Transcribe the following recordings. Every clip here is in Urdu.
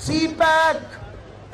CPEC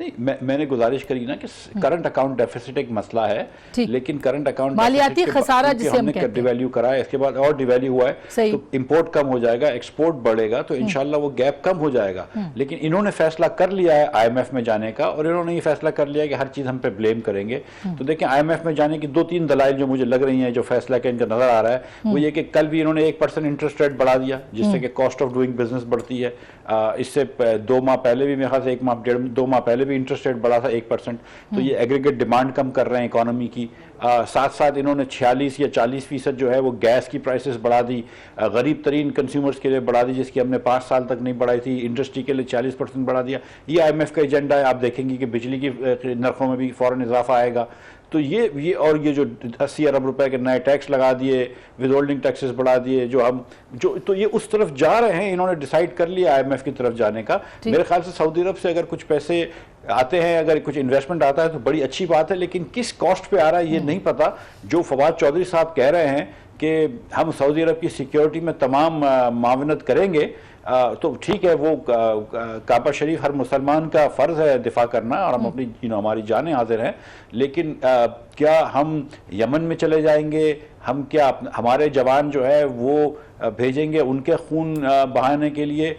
نہیں میں نے گزارش کری نا کہ کرنٹ اکاؤنٹ ڈیفیسٹ ایک مسئلہ ہے، لیکن کرنٹ اکاؤنٹ مالیاتی خسارہ جسے ہم کہتے ہیں ڈی ویلیو کرا ہے، اس کے بعد اور ڈی ویلیو ہوا ہے تو امپورٹ کم ہو جائے گا، ایکسپورٹ بڑھے گا، تو انشاءاللہ وہ گیپ کم ہو جائے گا. لیکن انہوں نے فیصلہ کر لیا ہے آئی ایم ایف میں جانے کا، اور انہوں نے یہ فیصلہ کر لیا ہے کہ ہر چیز ہم پہ بلیم کریں گے. تو دیکھیں آئی ایم ایف میں جانے کی 2-3 دلائل جو مجھے لگ رہی ہیں، جو فیصلہ کہ ان کا نظر آ رہا ہے، وہ یہ کہ کل بھی انہوں نے 1% انٹرسٹ ریٹ بڑھا دیا، جس سے کہ کاسٹ آف ڈوئنگ بزنس بڑھتی ہے. اس سے 2 ماہ پہلے بھی میرے خیال سے 2 ماہ پہلے بھی انٹرسٹ ریٹ بڑھا تھا 1%. تو یہ ایگریگیٹ ڈیمانڈ کم کر رہے ہیں اکانومی کی. ساتھ ساتھ انہوں نے 46 یا 40% جو ہے وہ گیس کی پرائسز بڑھا دی، غریب ترین کنزیومرز کے لیے بڑھا دی، جس کی ہم نے 5 سال تک نہیں بڑھائی تھی. انڈسٹری کے لیے 40% بڑھا دیا. یہ آئی ایم ایف کا ایجنڈا ہے. آپ دیکھیں گے کہ بجلی کی نرخوں میں بھی فوراً اضافہ آئے گا. تو یہ اور یہ جو 80 ارب روپے کے نئے ٹیکس لگا دیے، ود ہولڈنگ ٹیکسز بڑھا دیے، تو یہ اس طرف جا رہے ہیں. انہوں نے ڈیسائیڈ کر لیا آئی ایم ایف کی طرف جانے کا. میرے خیال سے سعودی عرب سے اگر کچھ پیسے آتے ہیں، اگر کچھ انویسٹمنٹ آتا ہے تو بڑی اچھی بات ہے، لیکن کس کاسٹ پہ آ رہا ہے یہ نہیں پتا. جو فواد چودھری صاحب کہہ رہے ہیں کہ ہم سعودی عرب کی سیکیورٹی میں تمام معاونت کریں گے، تو ٹھیک ہے، وہ کعبہ شریف ہر مسلمان کا فرض ہے دفاع کرنا، اور ہم اپنی ہماری جانیں حاضر ہیں. لیکن کیا ہم یمن میں چلے جائیں گے؟ ہم کیا ہمارے جوان جو ہے وہ بھیجیں گے ان کے خون بہانے کے لیے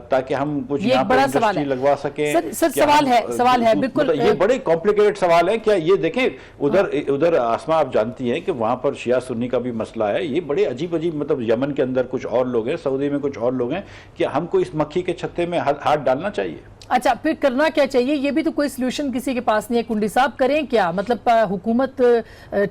تاکہ ہم کچھ یہاں پر انڈسٹری لگوا سکیں؟ سر سوال ہے بالکل، یہ بڑے کمپلیکیٹڈ سوال ہے. کیا یہ دیکھیں ادھر آسما آپ جانتی ہیں کہ وہاں پر شیعہ سنی کا بھی مسئلہ ہے. یہ بڑے عجیب مطلب یمن کے اندر کچھ اور لوگ ہیں، سعودی میں کچھ اور لوگ ہیں. کیا ہم کو اس مکھی کے چھتے میں ہاتھ ڈالنا چاہیے؟ اچھا پھر کرنا کیا چاہیے؟ یہ بھی تو کوئی سلوشن کسی کے پاس نہیں ہے. کنڈی صاحب کریں کیا؟ مطلب حکومت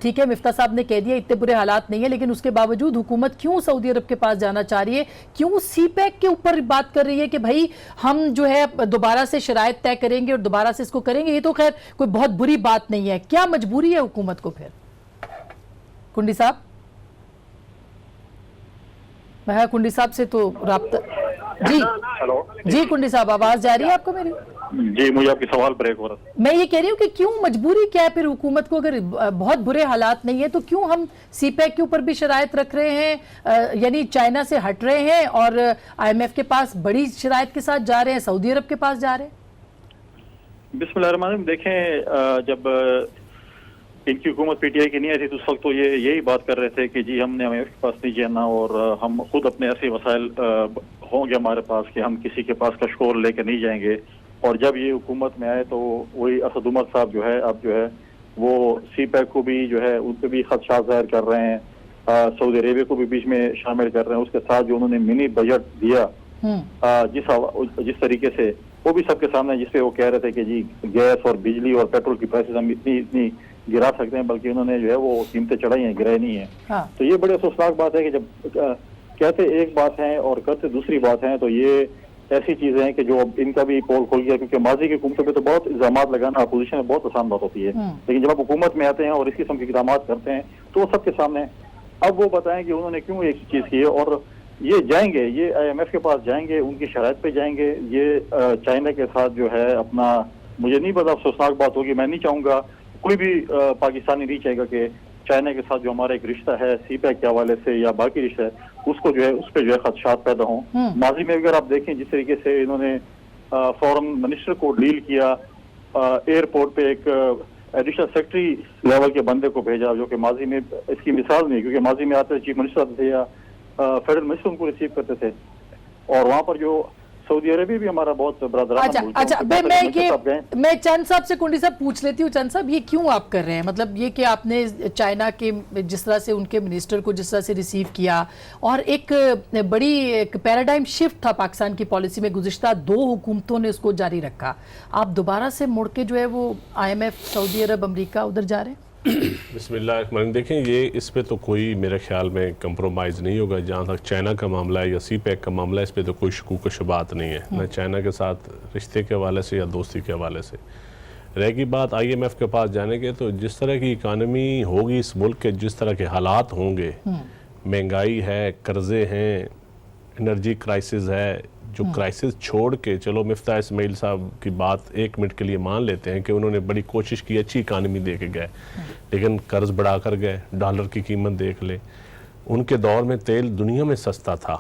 ٹھیک ہے، مفتاح صاحب نے کہہ دیا اتنے برے حالات نہیں ہیں، لیکن اس کے باوجود حکومت کیوں سعودی عرب کے پاس جانا چاہ رہی ہے؟ کیوں سی پیک کے اوپر بات کر رہی ہے کہ بھائی ہم جو ہے دوبارہ سے شرائط طے کریں گے اور دوبارہ سے اس کو کریں گے؟ یہ تو خیر کوئی بہت بری بات نہیں ہے. کیا مجبوری ہے حکومت کو پھر؟ کنڈی صاحب، میں کنڈی صاحب سے تو رابطہ جی کنڈی صاحب آواز جا رہی ہے آپ کو میری؟ جی مجھے آپ کی سوال بریک ہو رہا ہے. میں یہ کہہ رہی ہوں کہ کیوں مجبوری کیا ہے پھر حکومت کو؟ اگر بہت برے حالات نہیں ہیں تو کیوں ہم سی پیک کے اوپر بھی شرائط رکھ رہے ہیں، یعنی چائنا سے ہٹ رہے ہیں اور آئی ایم ایف کے پاس بڑی شرائط کے ساتھ جا رہے ہیں، سعودی عرب کے پاس جا رہے ہیں؟ بسم اللہ الرحمن الرحیم. دیکھیں جب ان کی حکومت پی ٹی آئی کی نہیں آئی تھی تو اس وقت تو یہی بات کر رہے تھے کہ جی ہم نے آئی ایم ایف کے پاس نہیں جانا اور ہم خود اپنے ایسے وسائل ہوں گے ہمارے پاس کہ ہم کسی کے پاس کشکول لے کے نہیں جائیں گے. اور جب یہ حکومت میں آئے تو وہی اسد عمر صاحب جو ہے اب جو ہے وہ سی پیک کو بھی جو ہے ان پہ بھی خدشات ظاہر کر رہے ہیں، سعودی عربیہ کو بھی بیچ میں شامل کر رہے ہیں. اس کے ساتھ جو انہوں نے منی بجٹ دیا جس طریقے سے، وہ بھی سب کے سامنے، جس پہ وہ کہہ رہے تھے کہ جی گیس اور بجلی اور پیٹرول کی پرائسز ہم اتنی گرا سکتے ہیں، بلکہ انہوں نے جو ہے وہ قیمتیں چڑھائی ہیں، گرائے نہیں ہیں. تو یہ بڑے افسوسناک بات ہے کہ جب کہتے ایک بات ہیں اور کرتے دوسری بات ہیں، تو یہ ایسی چیزیں ہیں کہ جو اب ان کا بھی پول کھول گیا. کیونکہ ماضی کی حکومتوں پہ تو بہت الزامات لگانا اپوزیشن میں بہت آسان بات ہوتی ہے، لیکن جب آپ حکومت میں آتے ہیں اور اس قسم کے اقدامات کرتے ہیں تو وہ سب کے سامنے. اب وہ بتائیں کہ انہوں نے کیوں ایک چیز کی ہے، اور یہ جائیں گے، یہ آئی ایم ایف کے پاس جائیں گے، ان کی شرائط پہ جائیں گے. یہ چائنا کے ساتھ جو ہے اپنا، مجھے نہیں پتا، افسوسناک بات ہوگی. میں نہیں چاہوں گا، کوئی بھی پاکستانی نہیں چاہے گا کہ چائنا کے ساتھ جو ہمارا ایک رشتہ ہے سی پیک کے حوالے سے یا باقی رشتہ ہے، اس کو جو ہے اس پہ جو ہے خدشات پیدا ہوں. ماضی میں اگر آپ دیکھیں جس طریقے سے انہوں نے فورن منسٹر کو ڈیل کیا، ایئرپورٹ پہ ایک ایڈیشنل سیکرٹری لیول کے بندے کو بھیجا، جو کہ ماضی میں اس کی مثال نہیں، کیونکہ ماضی میں آتے چیف منسٹر آتے تھے یا فیڈرل منسٹر ان کو ریسیو کرتے تھے. اور وہاں پر جو سعودی عربیہ بھی ہمارا بہت برادرانہ ملک ہے. اچھا میں چند صاحب سے کنڈی صاحب پوچھ لیتی ہوں. چند صاحب یہ کیوں آپ کر رہے ہیں؟ مطلب یہ کہ آپ نے چائنا کے جس طرح سے ان کے منسٹر کو جس طرح سے ریسیو کیا، اور ایک بڑی ایک پیراڈائم شفٹ تھا پاکستان کی پالیسی میں، گزشتہ 2 حکومتوں نے اس کو جاری رکھا. آپ دوبارہ سے مڑ کے جو ہے وہ آئی ایم ایف، سعودی عرب، امریکہ ادھر جا رہے ہیں؟ بسم اللہ الرحمن الرحیم. دیکھیں یہ اس پہ تو کوئی میرے خیال میں کمپرومائز نہیں ہوگا. جہاں تک چائنا کا معاملہ ہے یا سی پیک کا معاملہ ہے، اس پہ تو کوئی شکوک و شبہات نہیں ہے، نہ چائنا کے ساتھ رشتے کے حوالے سے یا دوستی کے حوالے سے. رہ گئی بات آئی ایم ایف کے پاس جانے کے، تو جس طرح کی اکانومی ہوگی اس ملک کے، جس طرح کے حالات ہوں گے، مہنگائی ہے، قرضے ہیں، انرجی کرائسس ہے، جو کرائسس چھوڑ کے چلو مفتاح اسماعیل صاحب کی بات 1 منٹ کے لیے مان لیتے ہیں کہ انہوں نے بڑی کوشش کی، اچھی اکانومی دے کے گئے، لیکن قرض بڑھا کر گئے. ڈالر کی قیمت دیکھ لے. ان کے دور میں تیل دنیا میں سستا تھا،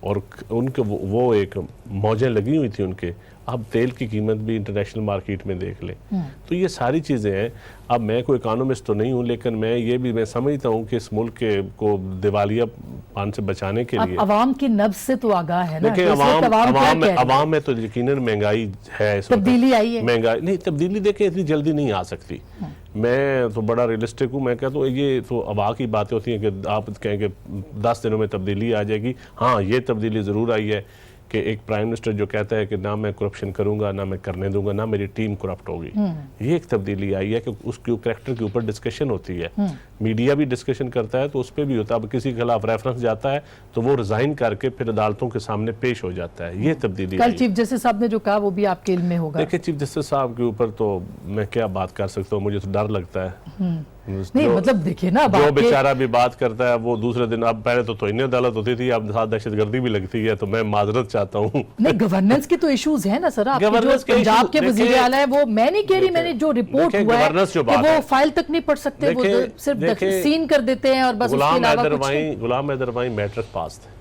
اور ان کے وہ ایک موجیں لگی ہوئی تھیں ان کے. اب تیل کی قیمت بھی انٹرنیشنل مارکیٹ میں دیکھ لیں. تو یہ ساری چیزیں ہیں. اب میں کوئی اکانومسٹ تو نہیں ہوں, لیکن میں سمجھتا ہوں کہ اس ملک کو دیوالیہ پان سے بچانے کے لیے عوام کی نبض سے تو آگاہ ہے نا. دیکھیں عوام میں تو یقیناً مہنگائی ہے, تبدیلی آئی ہے. مہنگائی نہیں, تبدیلی دیکھیں اتنی جلدی نہیں آ سکتی. میں تو بڑا ریئلسٹک ہوں. میں کہتا ہوں یہ تو ہوا کی باتیں ہوتی ہیں کہ آپ کہیں کہ 10 دنوں میں تبدیلی آ جائے گی. ہاں یہ تبدیلی ضرور آئی ہے کہ ایک پرائم منسٹر جو کہتا ہے کہ نہ میں کرپشن کروں گا, نہ میں کرنے دوں گا, نہ میری ٹیم کرپٹ ہوگی. یہ ایک تبدیلی آئی ہے کہ اس کے کریکٹر کے اوپر ڈسکشن ہوتی ہے. میڈیا بھی ڈسکشن کرتا ہے تو اس پہ بھی ہوتا ہے. اب کسی کے خلاف ریفرنس جاتا ہے تو وہ ریزائن کر کے پھر عدالتوں کے سامنے پیش ہو جاتا ہے. یہ تبدیلی کل چیف جسٹس صاحب نے جو کہا وہ بھی آپ کے علم میں ہوگا. دیکھیں چیف جسٹس صاحب کے اوپر تو میں کیا بات کر سکتا ہوں, مجھے تو ڈر لگتا ہے. نہیں مطلب دیکھیے نا, جو بیچارہ بھی بات کرتا ہے وہ دوسرے دن, اب پہلے تو توہین عدالت ہوتی تھی, اب ساتھ دہشت گردی بھی لگتی ہے. تو میں معذرت چاہتا ہوں. نہیں گورننس کی تو ایشوز ہیں نا سر. آپ جو پنجاب کے وزیر اعلیٰ ہیں وہ میں نہیں کہہ رہی, میں نے جو رپورٹ ہوا ہے کہ وہ فائل تک نہیں پڑھ سکتے, وہ صرف سین کر دیتے ہیں اور بس اس کے علاوہ کچھ نہیں. غلام حیدر وائیں میٹرک پاس تھے,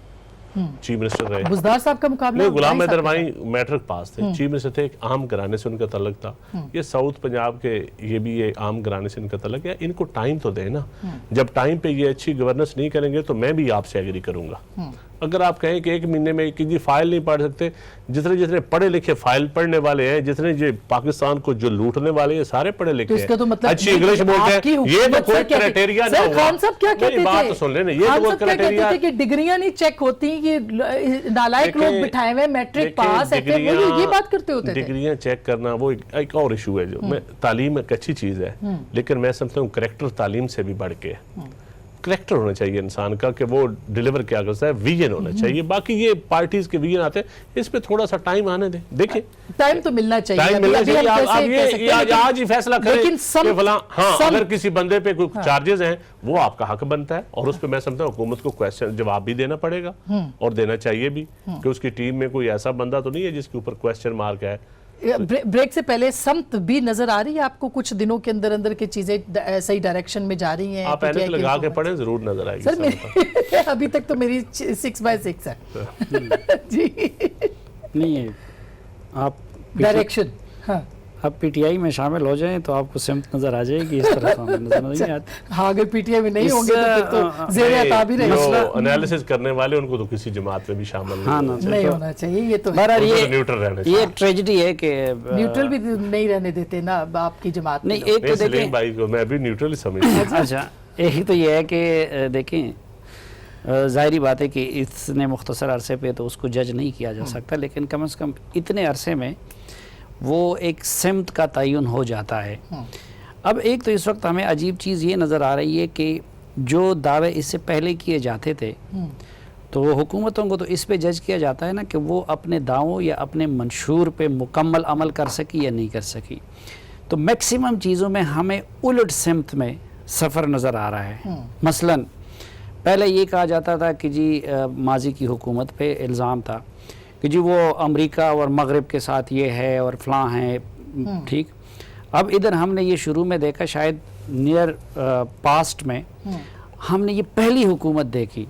چیف منسٹر رہے. بزدار صاحب کا مقابلہ غلام حیدر وائیں میٹرک پاس تھے, چیف منسٹر تھے. ایک عام گھرانے سے ان کا تعلق تھا. یہ ساؤتھ پنجاب کے یہ بھی ایک عام گھرانے سے ان کا تعلق ہے. ان کو ٹائم تو دیں نا. جب ٹائم پہ یہ اچھی گورننس نہیں کریں گے تو میں بھی آپ سے ایگری کروں گا. اگر آپ کہیں کہ 1 مہینے میں کسی فائل نہیں پڑھ سکتے, جتنے پڑھے لکھے فائل پڑھنے والے ہیں, جتنے یہ پاکستان کو جو لوٹنے والے ہیں سارے پڑھے لکھے ہیں, اچھی انگلش بولتے ہیں, یہ تو کوئی کرائٹیریا نہ ہوا. خان صاحب کیا کہتے تھے, بات تو سن لینا, یہ تو کوئی کرائٹیریا کہ ڈگریاں نہیں چیک ہوتی, یہ نالائق لوگ بٹھائے ہوئے میٹرک پاس ایف اے, یہ بات کرتے ہوتے تھے. ڈگریاں چیک کرنا وہ ایک اور ایشو ہے. جو میں تعلیم ایک اچھی چیز ہے, لیکن میں سمجھتا ہوں کریکٹر تعلیم سے بھی بڑھ کے کریکٹر ہونا چاہیے انسان کا, کہ وہ ڈیلیور کیا کرتا ہے, ویژن ہونا چاہیے. باقی یہ پارٹیز کے ویژن آتے ہیں, اس پہ تھوڑا سا ٹائم آنے دیں. دیکھیں ٹائم تو ملنا چاہیے, ٹائم ملنا چاہیے. آپ یہ آج ہی فیصلہ کریں کہ فلاں, ہاں اگر کسی بندے پہ کوئی چارجز ہیں وہ آپ کا حق بنتا ہے, اور اس پہ میں سمجھتا ہوں حکومت کو کویسچن جواب بھی دینا پڑے گا, اور دینا چاہیے بھی, کہ اس کی ٹیم میں کوئی ایسا بندہ تو نہیں ہے جس کے اوپر کویسچن مارک ہے. بریک سے پہلے سمت بھی نظر آ رہی ہے آپ کو, کچھ دنوں کے اندر اندر کی چیزیں صحیح ڈائریکشن میں جا رہی ہیں؟ آپ اینک لگا کے پڑھیں, ضرور نظر آئے گی. سر ابھی تک تو میری 6/6 ہے جی. نہیں ہے آپ ڈائریکشن, ہاں آپ پی ٹی آئی میں شامل ہو جائیں تو آپ کو سمت نظر آ جائے گی, اس طرح ہمیں نظر نہیں آتی. ہاں اگر پی ٹی آئی میں نہیں ہوں گے تو پھر تو زیر عطا بھی رہے گا. جو انالیسس کرنے والے ان کو تو کسی جماعت میں بھی شامل نہیں ہونا چاہیے. یہ تو نیوٹرل رہنا یہ ایک ٹریجڈی ہے کہ نیوٹرل بھی نہیں رہنے دیتے نا آپ کی جماعت میں. نہیں ایک تو سلیم بھائی کو میں بھی نیوٹرل ہی سمجھتا ہوں. اچھا ایک تو یہ ہے کہ دیکھیں ظاہری بات ہے کہ اتنے مختصر عرصے پہ تو اس کو جج نہیں کیا جا سکتا, لیکن کم از کم اتنے عرصے میں وہ ایک سمت کا تعین ہو جاتا ہے. اب ایک تو اس وقت ہمیں عجیب چیز یہ نظر آ رہی ہے کہ جو دعوے اس سے پہلے کیے جاتے تھے تو حکومتوں کو تو اس پہ جج کیا جاتا ہے نا کہ وہ اپنے دعووں یا اپنے منشور پہ مکمل عمل کر سکی یا نہیں کر سکی. تو میکسیمم چیزوں میں ہمیں الٹ سمت میں سفر نظر آ رہا ہے. مثلا پہلے یہ کہا جاتا تھا کہ جی ماضی کی حکومت پہ الزام تھا کہ جی وہ امریکہ اور مغرب کے ساتھ یہ ہے اور فلاں ہیں, ٹھیک. اب ادھر ہم نے یہ شروع میں دیکھا, شاید نیئر پاسٹ میں ہم نے یہ پہلی حکومت دیکھی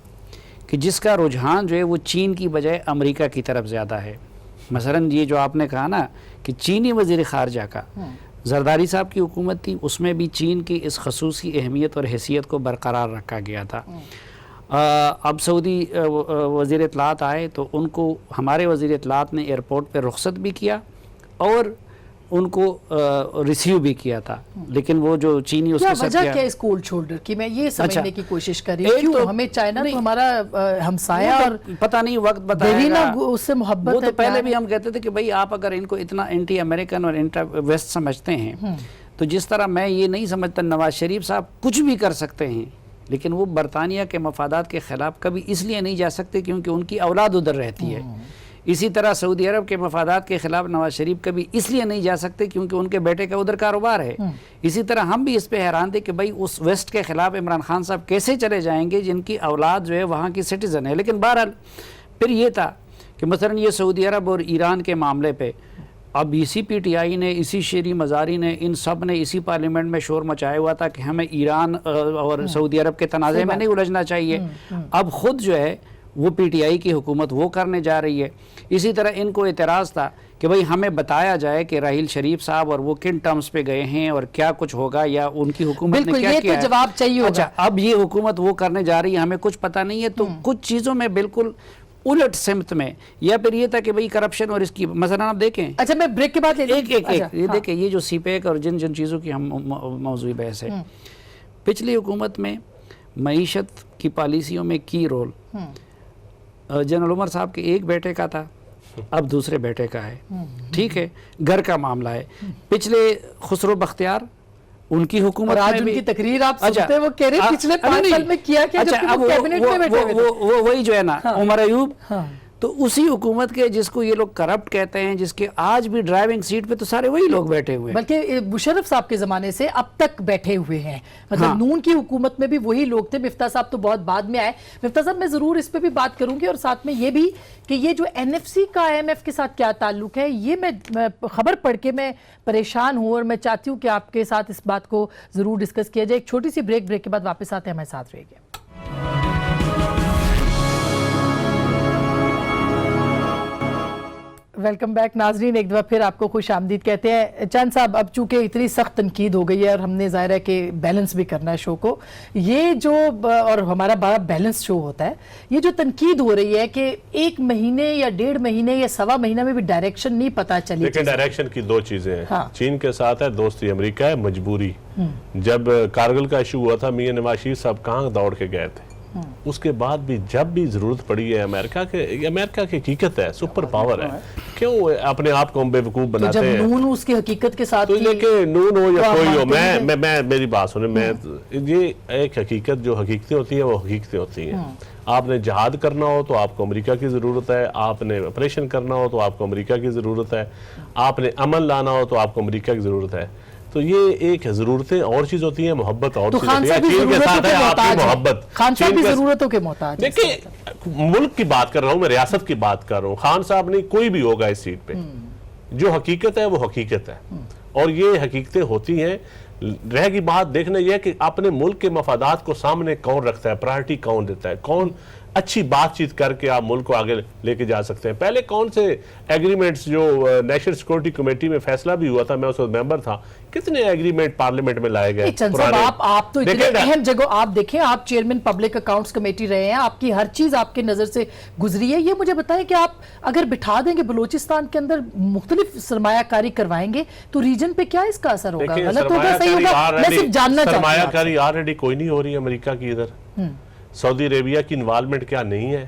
کہ جس کا رجحان جو ہے وہ چین کی بجائے امریکہ کی طرف زیادہ ہے. مثلا یہ جو آپ نے کہا نا کہ چینی وزیر خارجہ کا, زرداری صاحب کی حکومت تھی, اس میں بھی چین کی اس خصوصی اہمیت اور حیثیت کو برقرار رکھا گیا تھا. اب سعودی وزیر اطلاعات آئے تو ان کو ہمارے وزیر اطلاعات نے ایئرپورٹ پہ رخصت بھی کیا اور ان کو ریسیو بھی کیا تھا, لیکن وہ جو چینی اس کے ساتھ وجہ کیا اس کولڈ شولڈر کی, میں یہ سمجھنے کی کوشش کر رہی ہوں. کیوں ہمیں چائنا تو ہمارا ہمسایہ اور پتہ نہیں وقت بتائے گا, اس سے محبت ہے. وہ تو پہلے بھی ہم کہتے تھے کہ بھئی آپ اگر ان کو اتنا اینٹی امریکن اور انٹا ویسٹ سمجھتے ہیں تو جس طرح میں یہ نہیں سمجھتا نواز شریف صاحب کچھ بھی کر سکتے ہیں, لیکن وہ برطانیہ کے مفادات کے خلاف کبھی اس لیے نہیں جا سکتے کیونکہ ان کی اولاد ادھر رہتی ہے. اسی طرح سعودی عرب کے مفادات کے خلاف نواز شریف کبھی اس لیے نہیں جا سکتے کیونکہ ان کے بیٹے کا ادھر کاروبار ہے. اسی طرح ہم بھی اس پہ حیران تھے کہ بھئی اس ویسٹ کے خلاف عمران خان صاحب کیسے چلے جائیں گے جن کی اولاد جو ہے وہاں کی سٹیزن ہے. لیکن بہرحال پھر یہ تھا کہ مثلا یہ سعودی عرب اور ایران کے معاملے پہ اب اسی پی ٹی آئی نے, اسی شیری مزاری نے, ان سب نے اسی پارلیمنٹ میں شور مچایا ہوا تھا کہ ہمیں ایران اور سعودی عرب کے تنازع میں نہیں الجھنا چاہیے. اب خود جو ہے وہ پی ٹی آئی کی حکومت وہ کرنے جا رہی ہے. اسی طرح ان کو اعتراض تھا کہ بھئی ہمیں بتایا جائے کہ راحیل شریف صاحب اور وہ کن ٹرمز پہ گئے ہیں اور کیا کچھ ہوگا یا ان کی حکومت نے کیا کیا ہے. بالکل، یہ تو جواب چاہیے ہوگا. اچھا اب یہ حکومت وہ کرنے جا رہی ہے، ہمیں کچھ پتہ نہیں ہے. تو کچھ چیزوں میں بالکل الٹ سمت میں، یا پھر یہ تھا کہ بھئی کرپشن اور اس کی مثلا آپ دیکھیں. اچھا میں بریک کے بعد ایک یہ دیکھیں یہ جو سی پیک اور جن چیزوں کی ہم موضوعی بحث ہے، پچھلی حکومت میں معیشت کی پالیسیوں میں کی رول جنرل عمر صاحب کے ایک بیٹے کا تھا، اب دوسرے بیٹے کا ہے. ٹھیک ہے، گھر کا معاملہ ہے. پچھلے خسرو بختیار ان کی حکومت آج ان کی تقریر آپ سنتے وہ کہہ رہے پچھلے 5 سال میں کیا کیا، جب وہ کیبنٹ میں بیٹھے ہوئے تھے. وہی جو ہے نا عمر ایوب، تو اسی حکومت کے جس کو یہ لوگ کرپٹ کہتے ہیں، جس کے آج بھی ڈرائیونگ سیٹ پہ تو سارے وہی لوگ بیٹھے ہوئے ہیں. بلکہ مشرف صاحب کے زمانے سے اب تک بیٹھے ہوئے ہیں. مطلب نون کی حکومت میں بھی وہی لوگ تھے. مفتاح صاحب تو بہت بعد میں آئے. مفتاح صاحب میں ضرور اس پہ بھی بات کروں گی، اور ساتھ میں یہ بھی کہ یہ جو این ایف سی کا آئی ایم ایف کے ساتھ کیا تعلق ہے، یہ میں خبر پڑھ کے میں پریشان ہوں، اور میں چاہتی ہوں کہ آپ کے ساتھ اس بات کو ضرور ڈسکس کیا جائے. ایک چھوٹی سی بریک کے بعد واپس آتے ہیں، ہمارے ساتھ رہیے. ویلکم بیک ناظرین، ایک دفعہ پھر آپ کو خوش آمدید کہتے ہیں. چاند صاحب اب چونکہ اتنی سخت تنقید ہو گئی ہے اور ہم نے ظاہر ہے کہ بیلنس بھی کرنا ہے شو کو، یہ جو اور ہمارا بڑا بیلنس شو ہوتا ہے، یہ جو تنقید ہو رہی ہے کہ 1 مہینے یا 1.5 مہینے یا 1.25 مہینہ میں بھی ڈائریکشن نہیں پتا چلی. لیکن ڈائریکشن کی 2 چیزیں ہیں. چین کے ساتھ ہے دوستی، امریکہ ہے مجبوری. جب کارگل کا ایشو ہوا تھا میاں نواز شریف صاحب کہاں دوڑ کے گئے تھے. اس کے بعد بھی جب بھی ضرورت پڑی ہے امریکہ کی حقیقت ہے، سپر پاور ہے، کیوں اپنے آپ کو ہم بے وقوف بناتے ہیں. جب نون اس کی حقیقت کے ساتھ نون ہو یا کوئی ہو، میں میری بات سنیں، میں یہ ایک حقیقت جو حقیقتیں ہوتی ہیں وہ حقیقتیں ہوتی ہیں. آپ نے جہاد کرنا ہو تو آپ کو امریکہ کی ضرورت ہے، آپ نے آپریشن کرنا ہو تو آپ کو امریکہ کی ضرورت ہے، آپ نے امن لانا ہو تو آپ کو امریکہ کی ضرورت ہے. تو یہ ایک ضرورتیں اور چیز ہوتی ہیں، محبت اور چیز ہوتی ہے. چین کے ساتھ ہے آپ کی محبت، خان صاحب بھی ضرورتوں کے محتاج. دیکھیں ملک کی بات کر رہا ہوں میں، ریاست کی بات کر رہا ہوں. خان صاحب نہیں، کوئی بھی ہوگا اس سیٹ پہ، جو حقیقت ہے وہ حقیقت ہے، اور یہ حقیقتیں ہوتی ہیں. رہ گی بات دیکھنا یہ ہے کہ اپنے ملک کے مفادات کو سامنے کون رکھتا ہے، پرائرٹی کون دیتا ہے، کون اچھی بات چیت کر کے آپ ملک کو آگے لے کے جا سکتے ہیں. پہلے کون سے ایگریمنٹس جو نیشنل سیکورٹی کمیٹی میں فیصلہ بھی ہوا تھا، میں اس وقت ممبر تھا، کتنے ایگریمنٹ پارلیمنٹ میں لائے گئے. چند صاحب آپ تو اتنے اہم جگہ آپ دیکھیں، آپ چیئرمین پبلک اکاؤنٹس کمیٹی رہے ہیں، آپ کی ہر چیز آپ کے نظر سے گزری ہے. یہ مجھے بتائیں کہ آپ اگر بٹھا دیں گے بلوچستان کے اندر مختلف سرمایہ کاری کروائیں گے تو ریجن پہ کیا اس کا اثر ہوگا؟ غلط ہوگا، صحیح ہوگا؟ میں صرف جاننا چاہتا ہوں. سرمایہ کاری آلریڈی کوئی نہیں ہو رہی امریکہ کی ادھر. سعودی عربیہ کی انوالومنٹ کیا نہیں ہے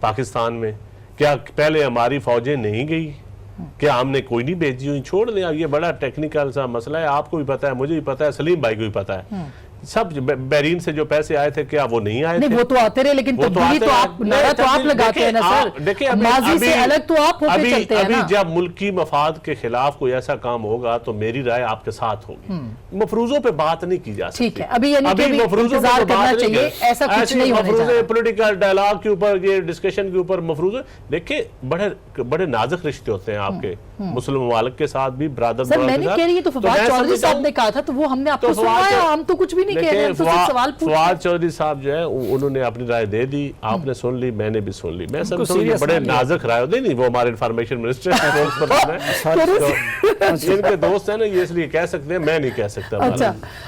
پاکستان میں؟ کیا پہلے ہماری فوجیں نہیں گئی؟ کیا ہم نے کوئی نہیں بھیجی ہوئی؟ چھوڑ دیں. یہ بڑا ٹیکنیکل سا مسئلہ ہے، آپ کو بھی پتا ہے، مجھے بھی پتا ہے، سلیم بھائی کو بھی پتا ہے. سب بیرین سے جو پیسے آئے تھے کیا وہ نہیں آئے تھے؟ نہیں وہ تو آتے رہے، لیکن تبدیلی تو آپ نعرہ تو آپ لگاتے ہیں نا سر، ماضی سے الگ تو آپ ہو کے چلتے ہیں نا. ابھی جب ملکی مفاد کے خلاف کوئی ایسا کام ہوگا تو میری رائے آپ کے ساتھ ہوگی. مفروضوں پہ بات نہیں کی جا سکتی. ٹھیک ہے، ابھی یعنی کہ انتظار کرنا چاہیے، ایسا کچھ نہیں ہونے جا رہا. پولیٹیکل ڈائلاگ کے اوپر، یہ ڈسکشن کے اوپر مفروض دیکھیں بڑے نازک رشتے ہوتے ہیں آپ کے مسلم ممالک کے ساتھ بھی. برادر سر میں نہیں کہہ رہی، تو فواد چودھری صاحب نے کہا تھا تو وہ ہم نے آپ کو سنایا، ہم تو کچھ بھی نہیں کہہ رہے ہیں. فواد چودھری صاحب جو ہے انہوں نے اپنی رائے دے دی، آپ نے سن لی، میں نے بھی سن لی. میں سمجھتا ہوں بڑے نازک رائے ہوتے نہیں، وہ ہمارے انفارمیشن منسٹر جن کے دوست ہیں نا، یہ اس لیے کہہ سکتے ہیں، میں نہیں کہہ سکتا.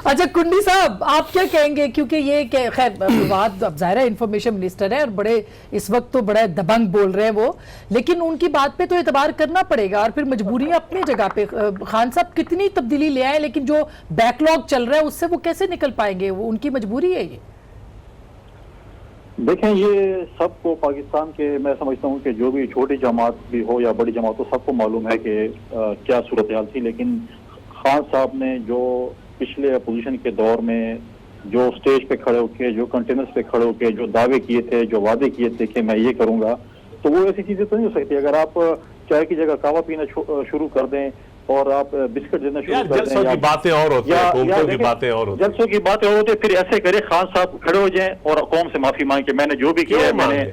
اچھا کنڈی صاحب آپ کیا کہیں گے؟ کیونکہ یہ خیر فواد اب ظاہر ہے انفارمیشن منسٹر ہے اور بڑے اس وقت تو بڑا دبنگ بول رہے ہیں وہ، لیکن ان کی بات پہ تو اعتبار کرنا پڑے گا، اور پھر مجبوریاں اپنی جگہ پہ. خان صاحب کتنی تبدیلی لے آئے، لیکن جو بیک لاگ چل رہا ہے اس سے وہ کیسے نکل پائیں گے؟ وہ ان کی مجبوری ہے. یہ دیکھیں، یہ سب کو پاکستان کے، میں سمجھتا ہوں کہ جو بھی چھوٹی جماعت بھی ہو یا بڑی جماعت ہو، سب کو معلوم ہے کہ کیا صورتحال تھی. لیکن خان صاحب نے جو پچھلے اپوزیشن کے دور میں جو سٹیج پہ کھڑے ہو کے، جو کنٹینرز پہ کھڑے ہو کے جو دعوے کیے تھے، جو وعدے کیے تھے کہ میں یہ کروں گا، تو وہ ایسی چیزیں تو نہیں ہو سکتی. اگر آپ چائے کی جگہ قہوہ پینا شروع کر دیں اور آپ بسکٹ دینا شروع کر دیں، جلسوں کی باتیں اور ہوتی ہیں، حکومتوں کی باتیں اور ہوتی ہیں، جلسوں کی باتیں اور ہوتی ہیں. پھر ایسے کرے خان صاحب کھڑے ہو جائیں اور قوم سے معافی مانگ کے میں نے جو بھی کیا ہے، میں نے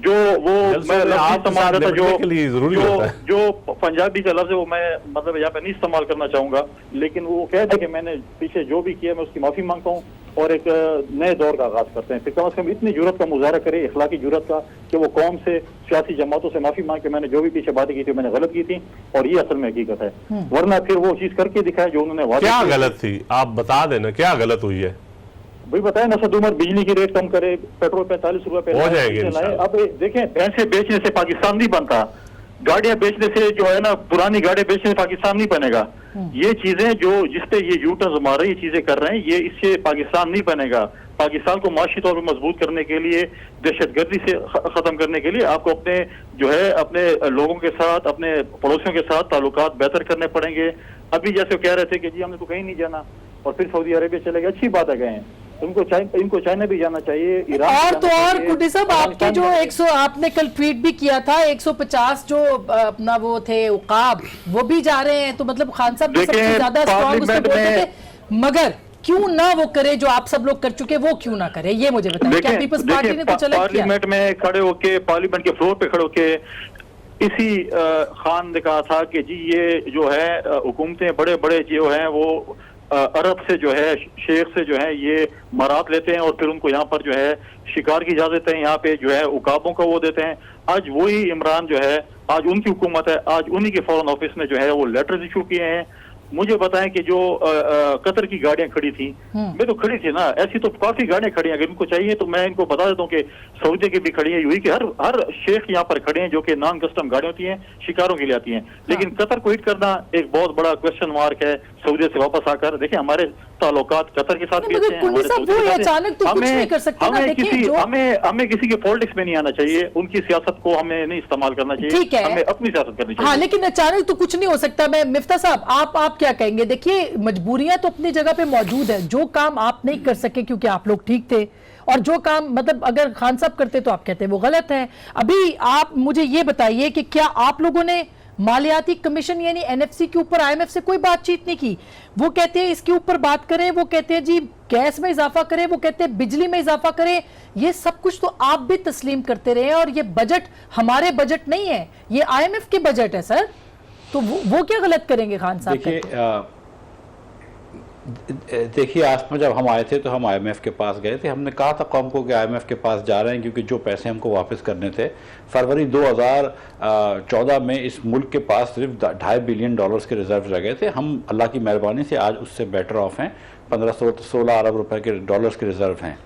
جو وہ جلسوں میں میں لفظ آپ کے استعمال ساتھ کرتا نمٹنے کے لیے ضروری ہوتا ہے۔ جو پنجابی کا لفظ ہے وہ میں مطلب یہاں پہ نہیں استعمال کرنا چاہوں گا، لیکن وہ کہتے ہیں کہ میں نے پیچھے جو بھی کیا میں اس کی معافی مانگتا ہوں اور ایک نئے دور کا آغاز کرتے ہیں۔ پھر کم از کم اتنی جرت کا مظاہرہ کرے، اخلاقی جرت کا، کہ وہ قوم سے، سیاسی جماعتوں سے معافی مانگ کے میں نے جو بھی پیچھے باتیں کی تھی میں نے غلط کی تھی، اور یہ اصل میں حقیقت ہے۔ ورنہ پھر وہ چیز کر کے دکھائے جو انہوں نے وعدہ کیا کیا۔ غلط تھی آپ بتا دینا، کیا غلط ہوئی ہے؟ بھائی بتائیں نسد عمر بجلی کی ریٹ کم کرے، پیٹرول 45 روپے ہو جائیں گے انشاءاللہ۔ اب دیکھیں بھینسیں بیچنے سے پاکستان نہیں بنتا، گاڑیاں بیچنے سے جو ہے نا، پرانی گاڑیاں بیچنے سے پاکستان نہیں بنے گا۔ یہ چیزیں جو جس پہ یہ یو ٹرنز مار رہے ہیں، یہ چیزیں کر رہے ہیں، یہ اس سے پاکستان نہیں بنے گا۔ پاکستان کو معاشی طور پہ مضبوط کرنے کے لیے، دہشت گردی سے ختم کرنے کے لیے آپ کو اپنے جو ہے اپنے لوگوں کے ساتھ، اپنے پڑوسیوں کے ساتھ تعلقات بہتر کرنے پڑیں گے۔ ابھی جیسے وہ کہہ رہے تھے کہ جی ہم نے تو کہیں نہیں جانا اور پھر سعودی عربیہ چلے گئے، اچھی بات ہے گئے ہیں، ان کو چائنا بھی جانا چاہیے، ایران اور تو اور کوٹی صاحب آپ کے جو 100 آپ نے کل ٹویٹ بھی کیا تھا 150 جو اپنا وہ تھے عقاب وہ بھی جا رہے ہیں، تو مطلب خان صاحب جو سب سے زیادہ اسٹرانگ اس میں بولتے تھے، مگر کیوں نہ وہ کرے جو آپ سب لوگ کر چکے، وہ کیوں نہ کرے، یہ مجھے بتائیں کیا پیپلز پارٹی نے کچھ الگ کیا؟ پارلیمنٹ میں کھڑے ہو کے، پارلیمنٹ کے فلور پہ کھڑے ہو کے اسی خان نے کہا تھا کہ جی یہ جو ہے حکومتیں بڑے بڑے جو ہیں وہ عرب سے جو ہے، شیخ سے جو ہے یہ مرات لیتے ہیں اور پھر ان کو یہاں پر جو ہے شکار کی اجازت ہے، یہاں پہ جو ہے عقابوں کا وہ دیتے ہیں۔ آج وہی عمران جو ہے، آج ان کی حکومت ہے، آج انہی کے فورن آفس نے جو ہے وہ لیٹرز ایشو کیے ہیں۔ مجھے بتائیں کہ جو قطر کی گاڑیاں کھڑی تھیں، میں تو کھڑی تھی نا، ایسی تو کافی گاڑیاں کھڑی ہیں، اگر ان کو چاہیے تو میں ان کو بتا دیتا ہوں کہ سعودی کی بھی کھڑی ہیں، یوئی کے ہر شیخ یہاں پر کھڑے ہیں جو کہ نان کسٹم گاڑیاں ہوتی ہیں، شکاروں کے لیے آتی ہیں۔ لیکن قطر کو ہٹ کرنا ایک بہت بڑا کوشچن مارک ہے۔ سعودی سے واپس آ کر دیکھیں ہمارے تعلقات قطر کے ساتھ بھی اچھے ہیں، ہمیں کسی کے پالیٹکس میں نہیں آنا چاہیے، ان کی سیاست کو ہمیں نہیں استعمال کرنا چاہیے، ہمیں اپنی سیاست کرنی چاہیے۔ ہاں لیکن اچانک تو کچھ نہیں ہو سکتا۔ میں مفتاح صاحب آپ کیا کہیں گے؟ دیکھیے مجبوریاں تو اپنی جگہ پہ موجود ہیں، جو کام آپ نہیں کر سکے کیونکہ آپ لوگ ٹھیک تھے، اور جو کام مطلب اگر خان صاحب کرتے تو آپ کہتے ہیں وہ غلط ہیں۔ ابھی آپ مجھے یہ بتائیے کہ کیا آپ لوگوں نے مالیاتی کمیشن یعنی این ایف سی کے اوپر آئی ایم ایف سے کوئی بات چیت نہیں کی؟ وہ کہتے ہیں اس کے اوپر بات کریں، وہ کہتے ہیں جی گیس میں اضافہ کریں، وہ کہتے ہیں بجلی میں اضافہ کریں، یہ سب کچھ تو آپ بھی تسلیم کرتے رہے ہیں، اور یہ بجٹ ہمارے بجٹ نہیں ہے، یہ آئی ایم ایف کے بجٹ ہے سر، تو وہ کیا غلط کریں گے خان صاحب؟ دیکھیے آسما، جب ہم آئے تھے تو ہم آئی ایم ایف کے پاس گئے تھے، ہم نے کہا تھا قوم کو کہ آئی ایم ایف کے پاس جا رہے ہیں کیونکہ جو پیسے ہم کو واپس کرنے تھے۔ فروری 2014 میں اس ملک کے پاس صرف $2.5 بلین کے ریزرو رہ گئے تھے، ہم اللہ کی مہربانی سے آج اس سے بیٹر آف ہیں، 1516 ارب روپے کے ڈالرز کے ریزرو ہیں۔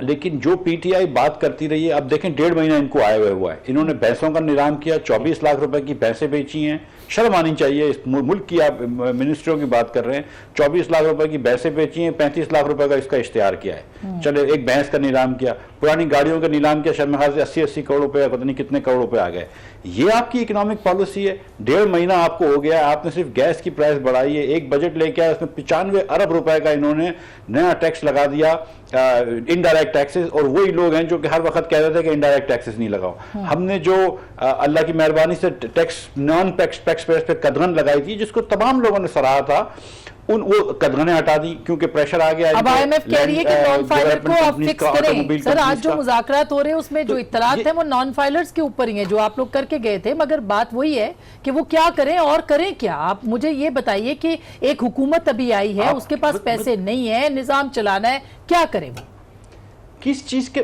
لیکن جو پی ٹی آئی بات کرتی رہی ہے، اب دیکھیں 1.5 مہینہ ان کو آئے ہوئے ہوا ہے، انہوں نے بھینسوں کا نظام کیا، 24 لاکھ روپے کی بھینسیں بیچی ہیں، شرم آنی چاہیے، اس ملک کی آپ منسٹریوں کی بات کر رہے ہیں، 24 لاکھ روپے کی بھینسیں بیچی ہیں، 35 لاکھ روپے کا اس کا اشتہار کیا ہے، چلے ایک بھینس کا نیلام کیا، پرانی گاڑیوں کا نیلام کیا، شرم خیال سے 80 کروڑ روپے، پتہ نہیں کتنے کروڑ روپے آ گئے۔ یہ آپ کی اکنامک پالیسی ہے؟ 1.5 مہینہ آپ کو ہو گیا ہے، آپ نے صرف گیس کی پرائس بڑھائی ہے، ایک بجٹ لے کے آئے، اس میں 95 ارب روپے کا انہوں نے نیا ٹیکس لگا دیا، انڈائریکٹ ٹیکسز، اور وہی لوگ ہیں جو کہ ہر وقت کہہ رہے تھے کہ انڈائریکٹ ٹیکسز نہیں لگاؤ۔ ہم نے جو اللہ کی مہربانی سے ٹیکس نان ٹیکس پیئرز پہ قدغن لگائی تھی، جس کو تمام لوگوں نے سراہا تھا، وہ قدغنیں ہٹا دی کیونکہ پریشر آ گیا۔ اب آئی ایم ایف کہہ رہی ہے کہ نان فائلر کو آپ فکس کریں۔ سر آج جو مذاکرات ہو رہے ہیں اس میں جو اطلاعات ہیں وہ نان فائلرز کے اوپر ہی ہیں جو آپ لوگ کر کے گئے تھے، مگر بات وہی ہے کہ وہ کیا کریں اور کریں کیا؟ آپ مجھے یہ بتائیے کہ ایک حکومت ابھی آئی ہے، اس کے پاس پیسے نہیں ہیں، نظام چلانا ہے، کیا کریں وہ؟ کس چیز کے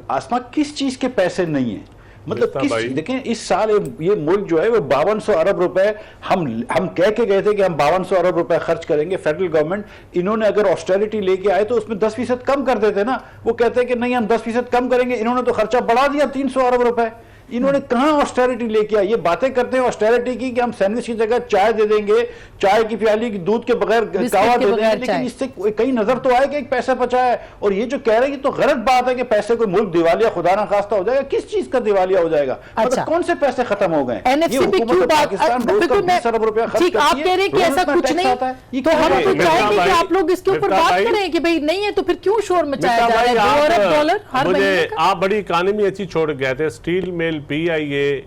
آسما، کس چیز کے پیسے نہیں ہیں؟ مطلب دیکھیں اس سال یہ ملک جو ہے وہ 5200 ارب روپے ہم کہہ کے گئے تھے کہ ہم 5200 ارب روپے خرچ کریں گے فیڈرل گورنمنٹ، انہوں نے اگر آسٹیرٹی لے کے آئے تو اس میں 10% کم کر دیتے نا، وہ کہتے ہیں کہ نہیں ہم 10% کم کریں گے، انہوں نے تو خرچہ بڑھا دیا 300 ارب روپے۔ انہوں نے کہاں آسٹیرٹی لے کے آئے؟ یہ باتیں کرتے ہیں آسٹیرٹی کی کہ ہم سینڈوچ کی جگہ چائے دے دیں گے، چائے کی پیالی کی دودھ کے بغیر کہوا دے دیں گے، لیکن اس سے کہیں نظر تو آئے کہ ایک پیسہ بچا ہے، اور یہ جو کہہ رہے ہیں یہ تو غلط بات ہے کہ پیسے کوئی ملک دیوالیہ خدا نہ خواستہ ہو جائے گا۔ کس چیز کا دیوالیہ ہو جائے گا؟ مطلب کون سے پیسے ختم ہو گئے؟ یہ حکومت پاکستان روز کا 20 ارب روپیہ خرچ کرتی ہے، آپ کہہ رہے ہیں کہ ایسا کچھ نہیں، تو ہم تو چاہیں گے کہ آپ لوگ اس کے اوپر بات کریں کہ بھئی نہیں ہے تو پھر کیوں شور مچایا جا رہا ہے؟ $2 ارب ہر مہینے کا۔ آپ بڑی اکانومی اچھی چھوڑ گئے تھے، سٹیل مل، پی آئی اے،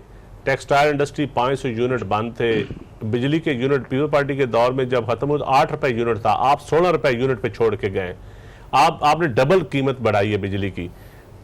ٹیکسٹائل انڈسٹری 500 یونٹ بند تھے، بجلی کے یونٹ پیپل پارٹی کے دور میں جب ختم ہو تو 8 روپے یونٹ تھا، آپ 16 روپے یونٹ پہ چھوڑ کے گئے، آپ نے ڈبل قیمت بڑھائی ہے بجلی کی۔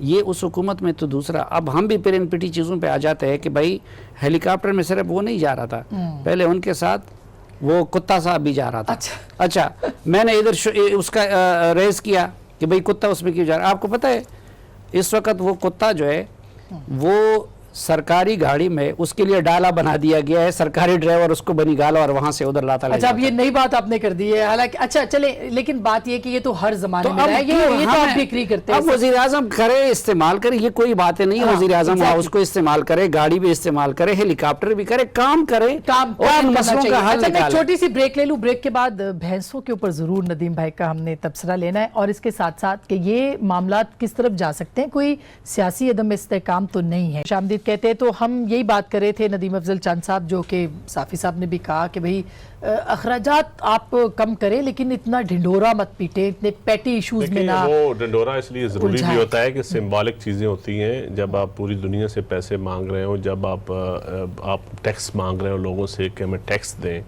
یہ اس حکومت میں تو دوسرا. اب ہم بھی پھر ان پٹی چیزوں پہ آ جاتے ہیں کہ بھائی ہیلی کاپٹر میں صرف وہ نہیں جا رہا تھا, پہلے ان کے ساتھ وہ کتا صاحب بھی جا رہا تھا. اچھا میں نے ادھر اس کا ریز کیا کہ بھئی کتا اس میں کیوں جا رہا ہے. آپ کو پتہ ہے اس وقت وہ کتا جو ہے وہ سرکاری گاڑی میں اس کے لیے ڈالا بنا دیا گیا ہے, سرکاری ڈرائیور اس کو بنی گالا اور وہاں سے ادھر لاتا. اچھا اب یہ نئی بات آپ نے کر دی ہے, حالانکہ اچھا چلے, لیکن بات یہ کہ یہ تو ہر زمانے میں رہا ہے, یہ تو آپ بھی اگری کرتے ہیں. اب وزیر اعظم کرے, استعمال کرے, یہ کوئی باتیں نہیں. وزیر اعظم اس کو استعمال کرے, گاڑی بھی استعمال کرے, ہیلی کاپٹر بھی کرے, کام کرے, اور مسئلوں کا حل نکالے. میں چھوٹی سی بریک لے لوں, بریک کے بعد بھینسوں کے اوپر ضرور ندیم بھائی کا ہم نے تبصرہ لینا ہے, اور اس کے ساتھ ساتھ کہ یہ معاملات کس طرف جا سکتے ہیں, کوئی سیاسی عدم استحکام تو نہیں ہے. شامدید کہتے ہیں تو ہم یہی بات کر رہے تھے ندیم افضل چند صاحب, جو کہ صافی صاحب نے بھی کہا کہ بھئی اخراجات آپ کم کریں لیکن اتنا ڈھنڈورا مت پیٹیں, اتنے پیٹی ایشوز میں نہ. وہ ڈھنڈورا اس لیے ضروری بھی ہوتا ہے کہ سمبولک چیزیں ہوتی ہیں. جب آپ پوری دنیا سے پیسے مانگ رہے ہو, جب آپ ٹیکس مانگ رہے ہو لوگوں سے کہ ہمیں ٹیکس دیں,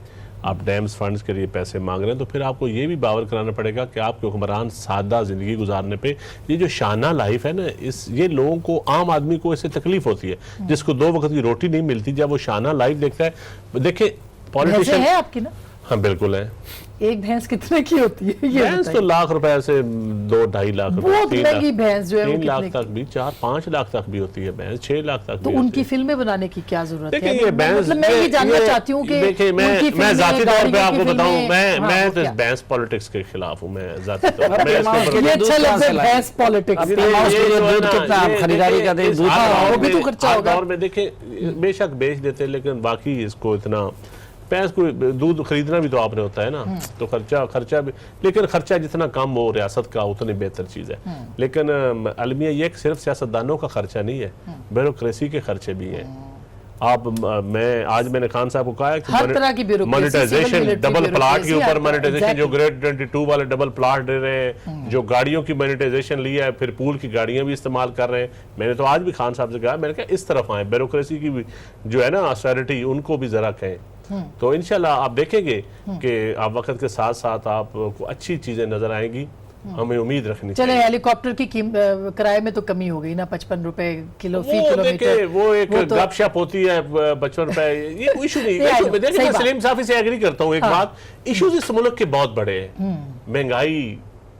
آپ ڈیمز فنڈز کے لیے پیسے مانگ رہے ہیں, تو پھر آپ کو یہ بھی باور کرانا پڑے گا کہ آپ کے حکمران سادہ زندگی گزارنے پہ, یہ جو شانہ لائف ہے نا, یہ لوگوں کو, عام آدمی کو اس سے تکلیف ہوتی ہے, جس کو 2 وقت کی روٹی نہیں ملتی. جب وہ شانہ لائف دیکھتا ہے, دیکھیں پولیٹیشن ہے آپ کی نا, ہاں بالکل ہے. ایک بھینس کتنے کی ہوتی ہے؟ بھینس تو لاکھ روپے سے 2-2.5 لاکھ روپے, بہت مہنگی بھینس جو ہے 3 لاکھ تک بھی, 4-5 لاکھ تک بھی ہوتی ہے بھینس, 6 لاکھ تک بھی. تو ان کی فلمیں بنانے کی کیا ضرورت ہے؟ دیکھیں یہ بھینس, میں یہ جاننا چاہتی ہوں کہ میں ذاتی طور پہ آپ کو بتاؤں, میں تو اس بھینس پالیٹکس کے خلاف ہوں. میں ذاتی طور پہ یہ اچھا لفظ ہے بھینس پالیٹکس. خریداری کا دیں, وہ بھی تو خرچہ ہوگا. دور میں دیکھیں بے شک بیچ دیتے, لیکن باقی اس کو اتنا بھینس کو دودھ خریدنا بھی تو آپ نے ہوتا ہے نا, تو خرچہ بھی, لیکن خرچہ جتنا کم ہو ریاست کا اتنی بہتر چیز ہے. لیکن المیہ یہ کہ صرف سیاستدانوں کا خرچہ نہیں ہے, بیوروکریسی کے خرچے بھی ہیں. آج میں نے خان صاحب کو کہا ہے کہ مانیٹائزیشن ڈبل پلاٹ کے اوپر مانیٹائزیشن, جو گریڈ 22 والے ڈبل پلاٹ دے رہے ہیں, جو گاڑیوں کی مانیٹائزیشن لیا ہے, پھر پول کی گاڑیاں بھی استعمال کر رہے ہیں. میں نے تو آج بھی خان صاحب سے کہا, میں نے کہا اس طرف آئیں, بیوروکریسی کی بھی جو ہے نا آسٹیرٹی, ان کو بھی ذرا کہیں. تو انشاءاللہ آپ دیکھیں گے کہ آپ وقت کے ساتھ ساتھ آپ کو اچھی چیزیں نظر آئیں گی, ہمیں امید رکھنی چاہیے. چلے ہیلی کاپٹر کی کرائے میں تو کمی ہو گئی نا, 55 روپے کلو فی کلومیٹر. وہ ایک گپ شپ ہوتی ہے, 55 روپے, یہ ایشو نہیں. دیکھیں میں سلیم صافی سے ایگری کرتا ہوں ایک بات, ایشوز اس ملک کے بہت بڑے ہیں, مہنگائی,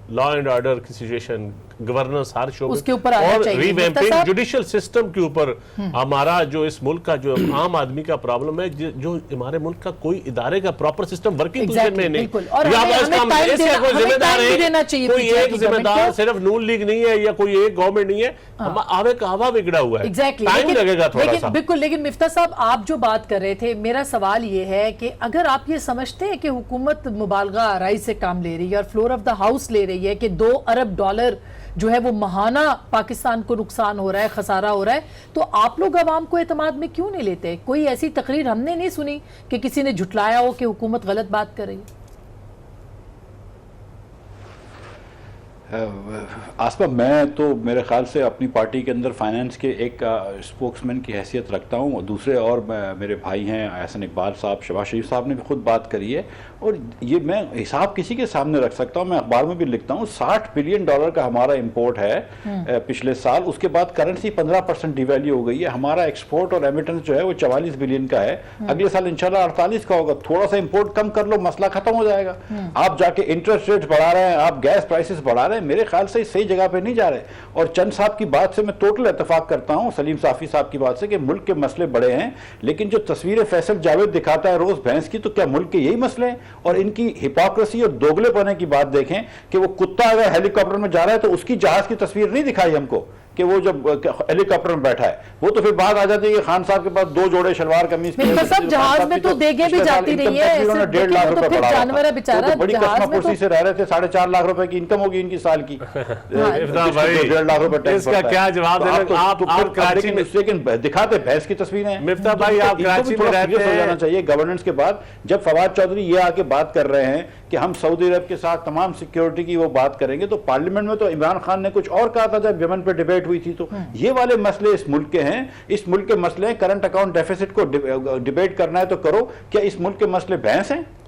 لا اینڈ آرڈر کی سچویشن, گورننس ہر شعبے, اور ریویمپنگ جوڈیشل سسٹم کے اوپر ہمارا جو اس ملک کا جو عام آدمی کا پرابلم ہے, جو ہمارے ملک کا کوئی ادارے کا پراپر سسٹم ورکنگ پوزیشن میں نہیں. کوئی ایک ذمہ دار صرف نون لیگ نہیں ہے یا کوئی ایک گورنمنٹ نہیں ہے, آوے کا ہوا بگڑا ہوا ہے, ٹائم لگے گا تھوڑا سا. بالکل. لیکن مفتاح صاحب آپ جو بات کر رہے تھے, میرا سوال یہ ہے کہ اگر آپ یہ سمجھتے ہیں کہ حکومت مبالغہ آرائی سے کام لے رہی ہے اور فلور آف دا ہاؤس لے رہی ہے کہ $2 ارب جو ہے وہ ماہانہ پاکستان کو نقصان ہو رہا ہے, خسارہ ہو رہا ہے, تو آپ لوگ عوام کو اعتماد میں کیوں نہیں لیتے؟ کوئی ایسی تقریر ہم نے نہیں سنی کہ کسی نے جھٹلایا ہو کہ حکومت غلط بات کر رہی ہے. آسما, میں تو میرے خیال سے اپنی پارٹی کے اندر فائنانس کے ایک اسپوکس مین کی حیثیت رکھتا ہوں, اور دوسرے اور میرے بھائی ہیں احسن اقبال صاحب, شہباز شریف صاحب نے بھی خود بات کری ہے, اور یہ میں حساب کسی کے سامنے رکھ سکتا ہوں, میں اخبار میں بھی لکھتا ہوں. $60 بلین کا ہمارا امپورٹ ہے پچھلے سال, اس کے بعد کرنسی 15% ڈی ویلیو ہو گئی ہے. ہمارا ایکسپورٹ اور ایمیٹنس جو ہے وہ 44 بلین کا ہے, اگلے سال انشاءاللہ 48 کا ہوگا. تھوڑا سا امپورٹ کم کر لو, مسئلہ ختم ہو جائے گا. آپ جا کے انٹرسٹ ریٹ بڑھا رہے ہیں, آپ گیس پرائسز بڑھا رہے ہیں, میرے خیال سے صحیح جگہ پہ نہیں جا رہے. اور چند صاحب کی بات سے میں ٹوٹل اتفاق کرتا ہوں, سلیم صافی صاحب کی بات سے, کہ ملک کے مسئلے بڑے ہیں, لیکن جو تصویر فیصل جاوید دکھاتا ہے روز بھینس کی, تو کیا ملک کے یہی مسئلے ہیں؟ اور ان کی ہپوکریسی اور دوگلے پنے کی بات دیکھیں کہ وہ کتا اگر ہیلی کاپٹر میں جا رہا ہے تو اس کی جہاز کی تصویر نہیں دکھائی ہم کو کہ وہ جب ہیلی کاپٹر میں بیٹھا ہے. وہ تو پھر بات آ جاتی ہے کہ خان صاحب کے پاس 2 جوڑے شلوار قمیض کے, سب جہاز میں تو دیگیں بھی جاتی رہی ہے, انہوں نے 1.5 لاکھ روپے بڑھا رہا تھا, تو بڑی قسمہ پرسی سے رہ رہے تھے, 4.5 لاکھ روپے کی انکم ہوگی ان کی سال کی, 1.5 لاکھ روپے ٹیکس. اس کا کیا جواب دینا؟ آپ کراچی میں لیکن دکھاتے بھینس کی تصویریں ہیں. مفتاح بھائی آپ کراچی میں رہتے ہیں, جانا چاہیے گورننس کے بعد. جب فواد چودھری یہ آ کے بات کر رہے ہیں کہ ہم سعودی عرب کے ساتھ تمام سیکیورٹی کی وہ بات کریں گے, تو پارلیمنٹ میں تو عمران خان نے کچھ اور کہا تھا جب یمن پہ ڈیبیٹ ہوئی تھی. تو یہ والے مسئلے اس ملک کے ہیں, اس ملک کے مسئلے ہیں. کرنٹ اکاؤنٹ ڈیفیسٹ کو ڈیبیٹ کرنا ہے تو کرو, کیا اس ملک کے مسئلے بھینس ہیں؟